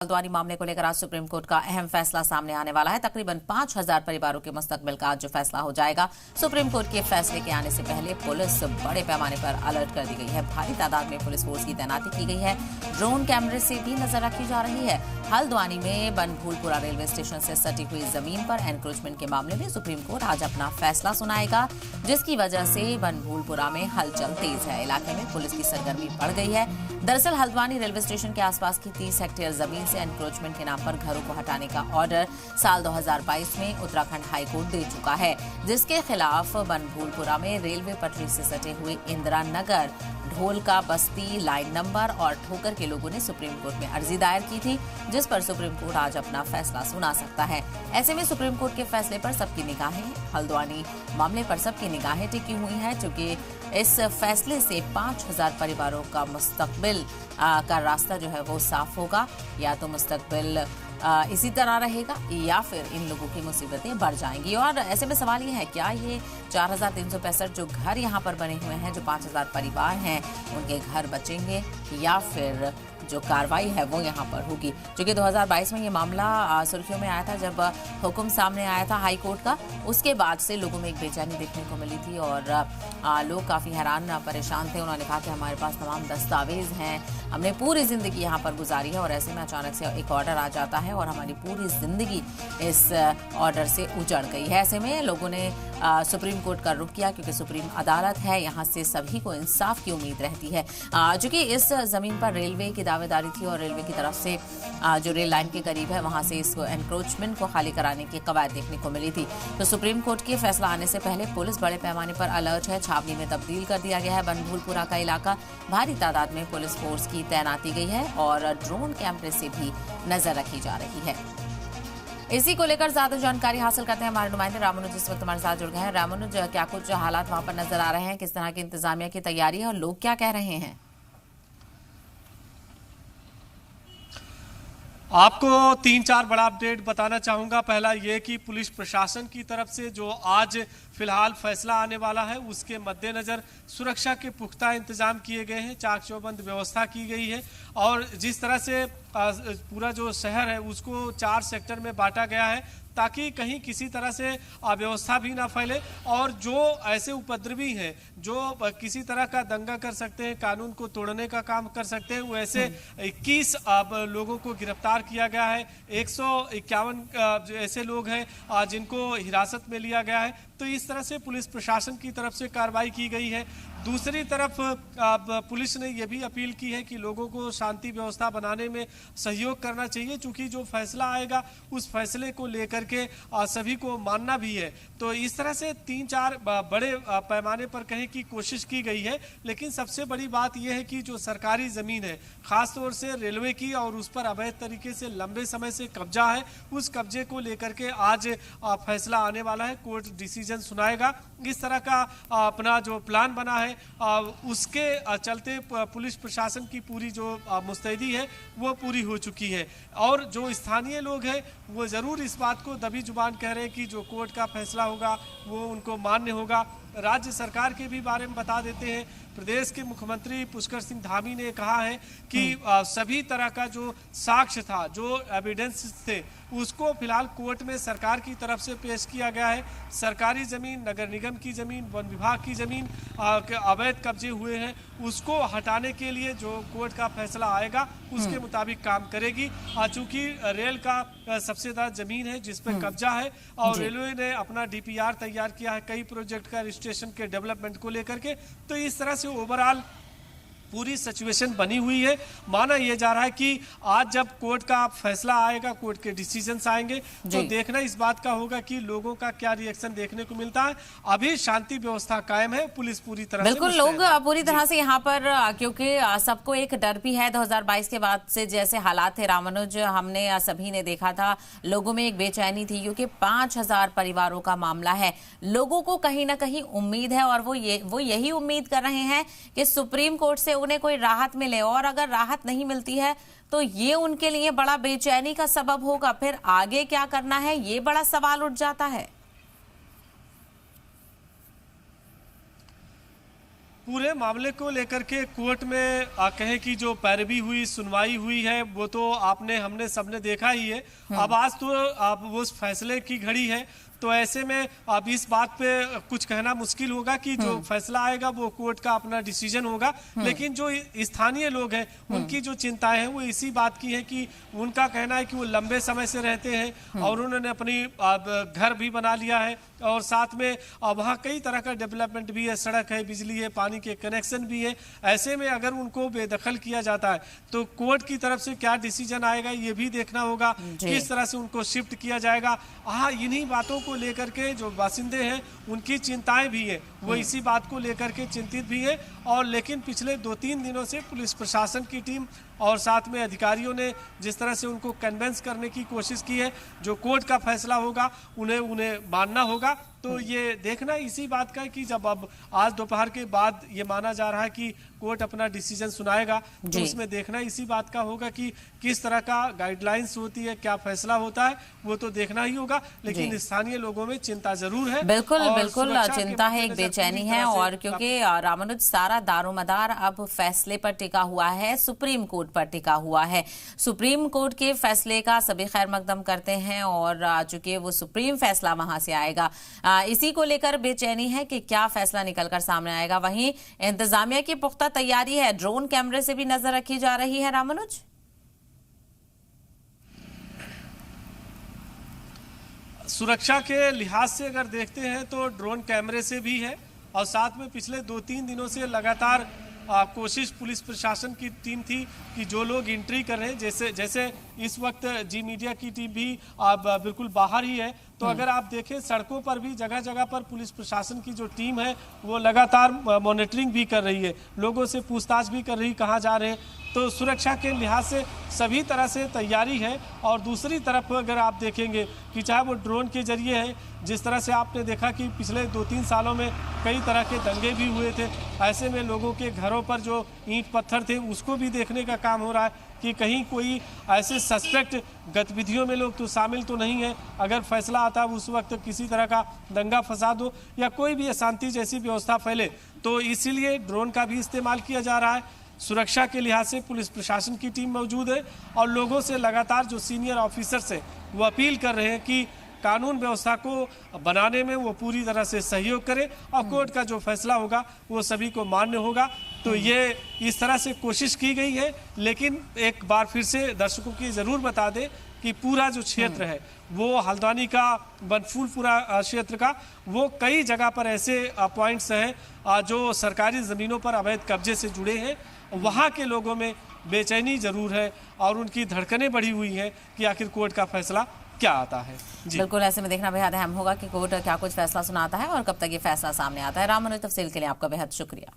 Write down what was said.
हल्द्वानी मामले को लेकर आज सुप्रीम कोर्ट का अहम फैसला सामने आने वाला है। तकरीबन 5,000 परिवारों के मुस्तकबिल का आज जो फैसला हो जाएगा। सुप्रीम कोर्ट के फैसले के आने से पहले पुलिस बड़े पैमाने पर अलर्ट कर दी गई है। भारी तादाद में पुलिस फोर्स की तैनाती की गई है। ड्रोन कैमरे से भी नजर रखी जा रही है। हल्द्वानी में बनभूलपुरा रेलवे स्टेशन से सटी हुई जमीन पर एनक्रोचमेंट के मामले में सुप्रीम कोर्ट आज अपना फैसला सुनाएगा, जिसकी वजह से बनभूलपुरा में हलचल तेज है। इलाके में पुलिस की सरगर्मी बढ़ गई है। दरअसल हल्द्वानी रेलवे स्टेशन के आसपास की 30 हेक्टेयर जमीन से एनक्रोचमेंट के नाम पर घरों को हटाने का ऑर्डर साल 2022 में उत्तराखंड हाईकोर्ट दे चुका है, जिसके खिलाफ बनभूलपुरा में रेलवे पटरी से सटे हुए इंदिरा नगर, ढोलका बस्ती लाइन नंबर और ठोकर के लोगों ने सुप्रीम कोर्ट में अर्जी दायर की थी, जिस पर सुप्रीम कोर्ट आज अपना फैसला सुना सकता है। ऐसे में सुप्रीम कोर्ट के फैसले पर सबकी निगाहें हल्द्वानी मामले पर सबकी निगाहें टिकी हुई हैं, क्योंकि इस फैसले से 5,000 परिवारों का मुस्तकबिल का रास्ता जो है वो साफ होगा। या तो मुस्तकबिल इसी तरह रहेगा या फिर इन लोगों की मुसीबतें बढ़ जाएंगी। और ऐसे में सवाल ये है, क्या ये 4,365 जो घर यहाँ पर बने हुए हैं, जो 5,000 परिवार हैं, उनके घर बचेंगे या फिर जो कार्रवाई है वो यहाँ पर होगी? क्योंकि 2022 में ये मामला सुर्खियों में आया था, जब हुक्म सामने आया था हाई कोर्ट का। उसके बाद से लोगों में एक बेचैनी देखने को मिली थी और लोग काफ़ी हैरान परेशान थे। उन्होंने कहा कि हमारे पास तमाम दस्तावेज हैं, हमने पूरी ज़िंदगी यहाँ पर गुजारी है और ऐसे में अचानक से एक ऑर्डर आ जाता है और हमारी पूरी ज़िंदगी इस ऑर्डर से उजड़ गई है। ऐसे में लोगों ने सुप्रीम कोर्ट का रुख किया, क्योंकि सुप्रीम अदालत है, यहाँ से सभी को इंसाफ की उम्मीद रहती है। चूंकि इस ज़मीन पर रेलवे की दावेदारी थी और रेलवे की तरफ से जो रेल लाइन के करीब है वहाँ से इसको एनक्रोचमेंट को खाली कराने की कवायद देखने को मिली थी। तो सुप्रीम कोर्ट के फैसला आने से पहले पुलिस बड़े पैमाने पर अलर्ट है। छावनी में तब्दील कर दिया गया है बनभूलपुरा का इलाका। भारी तादाद में पुलिस फोर्स की तैनाती गई है और ड्रोन कैमरे से भी नजर रखी जा रही है। इसी को लेकर ज्यादा जानकारी हासिल करते हैं हमारे नुमाइंदे रामानुज इस वक्त हमारे साथ जुड़ गए हैं। रामानुज, क्या कुछ हालात वहां पर नजर आ रहे हैं, किस तरह की इंतजामिया की तैयारी है और लोग क्या कह रहे हैं? आपको 3-4 बड़ा अपडेट बताना चाहूँगा। पहला ये कि पुलिस प्रशासन की तरफ से जो आज फिलहाल फैसला आने वाला है, उसके मद्देनज़र सुरक्षा के पुख्ता इंतजाम किए गए हैं, चाक चौबंद व्यवस्था की गई है और जिस तरह से पूरा जो शहर है उसको 4 सेक्टर में बांटा गया है, ताकि कहीं किसी तरह से अव्यवस्था भी ना फैले और जो ऐसे उपद्रवी हैं जो किसी तरह का दंगा कर सकते हैं, कानून को तोड़ने का काम कर सकते हैं, वो ऐसे 21 लोगों को गिरफ्तार किया गया है। 151 ऐसे लोग हैं जिनको हिरासत में लिया गया है। तो इस तरह से पुलिस प्रशासन की तरफ से कार्रवाई की गई है। दूसरी तरफ पुलिस ने यह भी अपील की है कि लोगों को शांति व्यवस्था बनाने में सहयोग करना चाहिए, क्योंकि जो फैसला आएगा उस फैसले को लेकर के सभी को मानना भी है। तो इस तरह से 3-4 बड़े पैमाने पर कहीं की कोशिश की गई है। लेकिन सबसे बड़ी बात यह है कि जो सरकारी ज़मीन है, खासतौर से रेलवे की, और उस पर अवैध तरीके से लंबे समय से कब्जा है, उस कब्जे को लेकर के आज फैसला आने वाला है। कोर्ट डिसीजन सुनाएगा। इस तरह का अपना जो प्लान बना है उसके चलते पुलिस प्रशासन की पूरी जो मुस्तैदी है वो पूरी हो चुकी है। और जो स्थानीय लोग हैं वो ज़रूर इस बात को दबी जुबान कह रहे हैं कि जो कोर्ट का फैसला होगा वो उनको मान्य होगा। राज्य सरकार के भी बारे में बता देते हैं। प्रदेश के मुख्यमंत्री पुष्कर सिंह धामी ने कहा है कि सभी तरह का जो साक्ष्य था, जो एविडेंस थे, उसको फिलहाल कोर्ट में सरकार की तरफ से पेश किया गया है। सरकारी ज़मीन, नगर निगम की ज़मीन, वन विभाग की ज़मीन के अवैध कब्जे हुए हैं, उसको हटाने के लिए जो कोर्ट का फैसला आएगा उसके मुताबिक काम करेगी। चूंकि रेल का सबसे ज़्यादा ज़मीन है जिस पर कब्जा है और रेलवे ने अपना DPR तैयार किया है कई प्रोजेक्ट का स्टेशन के डेवलपमेंट को लेकर के। तो इस तरह से ओवरऑल पूरी सिचुएशन बनी हुई है। माना यह जा रहा है कि आज जब कोर्ट का फैसला आएगा, कोर्ट के डिसीजंस आएंगे, तो देखना इस बात का होगा कि लोगों का क्या रिएक्शन देखने को मिलता है। अभी शांति व्यवस्था कायम है, पुलिस पूरी तरह बिल्कुल लोग पूरी तरह से यहाँ पर, क्योंकि सबको एक डर भी है 2022 के बाद से जैसे हालात थे रामानुज, हमने सभी ने देखा था, लोगों में एक बेचैनी थी क्योंकि 5,000 परिवारों का मामला है। लोगों को कहीं ना कहीं उम्मीद है और वो यही उम्मीद कर रहे हैं कि सुप्रीम कोर्ट से उन्हें कोई राहत मिले, और अगर राहत नहीं मिलती है तो ये उनके लिए बड़ा बेचैनी का सबब होगा। फिर आगे क्या करना है, ये बड़ा सवाल उठ जाता है। पूरे मामले को लेकर के कोर्ट में कहे कि जो पैरवी हुई, सुनवाई हुई है, वो तो हमने सबने देखा ही है। अब आज तो अब उस फैसले की घड़ी है, तो ऐसे में अब इस बात पे कुछ कहना मुश्किल होगा कि जो फैसला आएगा वो कोर्ट का अपना डिसीजन होगा। लेकिन जो स्थानीय लोग हैं उनकी जो चिंताएं हैं वो इसी बात की है कि उनका कहना है कि वो लंबे समय से रहते हैं और उन्होंने अपनी घर भी बना लिया है और साथ में वहाँ कई तरह का डेवलपमेंट भी है, सड़क है, बिजली है, पानी के कनेक्शन भी है। ऐसे में अगर उनको बेदखल किया जाता है तो कोर्ट की तरफ से क्या डिसीजन आएगा ये भी देखना होगा, किस तरह से उनको शिफ्ट किया जाएगा। हाँ, इन्हीं बातों को लेकर के जो बासिंदे हैं उनकी चिंताएं भी हैं, वो इसी बात को लेकर के चिंतित भी है। और लेकिन पिछले 2-3 दिनों से पुलिस प्रशासन की टीम और साथ में अधिकारियों ने जिस तरह से उनको कन्विंस करने की कोशिश की है, जो कोर्ट का फैसला होगा उन्हें मानना होगा। तो ये देखना इसी बात का है कि जब अब आज दोपहर के बाद ये माना जा रहा है कि कोर्ट अपना डिसीजन सुनाएगा, तो उसमें देखना इसी बात का होगा कि किस तरह का गाइडलाइंस होती है, क्या फैसला होता है, वो तो देखना ही होगा। लेकिन स्थानीय लोगों में चिंता जरूर है। बिल्कुल बिल्कुल चिंता है, एक बेचैनी है। और क्योंकि रामानुज सारा दारोमदार अब फैसले पर टिका हुआ है, सुप्रीम कोर्ट पर टिका हुआ है। सुप्रीम कोर्ट के फैसले का सभी खैर मकदम करते हैं और चूंकि वो सुप्रीम फैसला वहां से आएगा, इसी को लेकर बेचैनी है कि क्या फैसला निकलकर सामने आएगा। वहीं इंतजामिया की पुख्ता तैयारी है, ड्रोन कैमरे से भी नजर रखी जा रही है। रामानुज, सुरक्षा के लिहाज से अगर देखते हैं तो ड्रोन कैमरे से भी है और साथ में पिछले 2-3 दिनों से लगातार कोशिश पुलिस प्रशासन की टीम थी कि जो लोग एंट्री कर रहे हैं, जैसे इस वक्त जी मीडिया की टीम भी बिल्कुल बाहर ही है, तो अगर आप देखें सड़कों पर भी जगह जगह पर पुलिस प्रशासन की जो टीम है वो लगातार मॉनिटरिंग भी कर रही है, लोगों से पूछताछ भी कर रही कहाँ जा रहे हैं। तो सुरक्षा के लिहाज से सभी तरह से तैयारी है। और दूसरी तरफ अगर आप देखेंगे कि चाहे वो ड्रोन के जरिए है, जिस तरह से आपने देखा कि पिछले 2-3 सालों में कई तरह के दंगे भी हुए थे, ऐसे में लोगों के घरों पर जो ईंट पत्थर थे उसको भी देखने का काम हो रहा है कि कहीं कोई ऐसे सस्पेक्ट गतिविधियों में लोग तो शामिल तो नहीं है। अगर फैसला आता है उस वक्त किसी तरह का दंगा फसाद हो या कोई भी अशांति जैसी व्यवस्था फैले, तो इसीलिए ड्रोन का भी इस्तेमाल किया जा रहा है। सुरक्षा के लिहाज से पुलिस प्रशासन की टीम मौजूद है और लोगों से लगातार जो सीनियर ऑफिसर्स हैं वो अपील कर रहे हैं कि कानून व्यवस्था को बनाने में वो पूरी तरह से सहयोग करें और कोर्ट का जो फैसला होगा वो सभी को मान्य होगा। तो ये इस तरह से कोशिश की गई है। लेकिन एक बार फिर से दर्शकों की ज़रूर बता दें कि पूरा जो क्षेत्र है वो हल्द्वानी का बनफूलपुरा क्षेत्र का, वो कई जगह पर ऐसे पॉइंट्स हैं जो सरकारी ज़मीनों पर अवैध कब्जे से जुड़े हैं। वहाँ के लोगों में बेचैनी ज़रूर है और उनकी धड़कनें बढ़ी हुई हैं कि आखिर कोर्ट का फैसला क्या आता है। बिल्कुल, ऐसे में देखना बेहद अहम होगा कि कोर्ट क्या कुछ फैसला सुनाता है और कब तक ये फैसला सामने आता है। रामानुज, तफसील के लिए आपका बेहद शुक्रिया।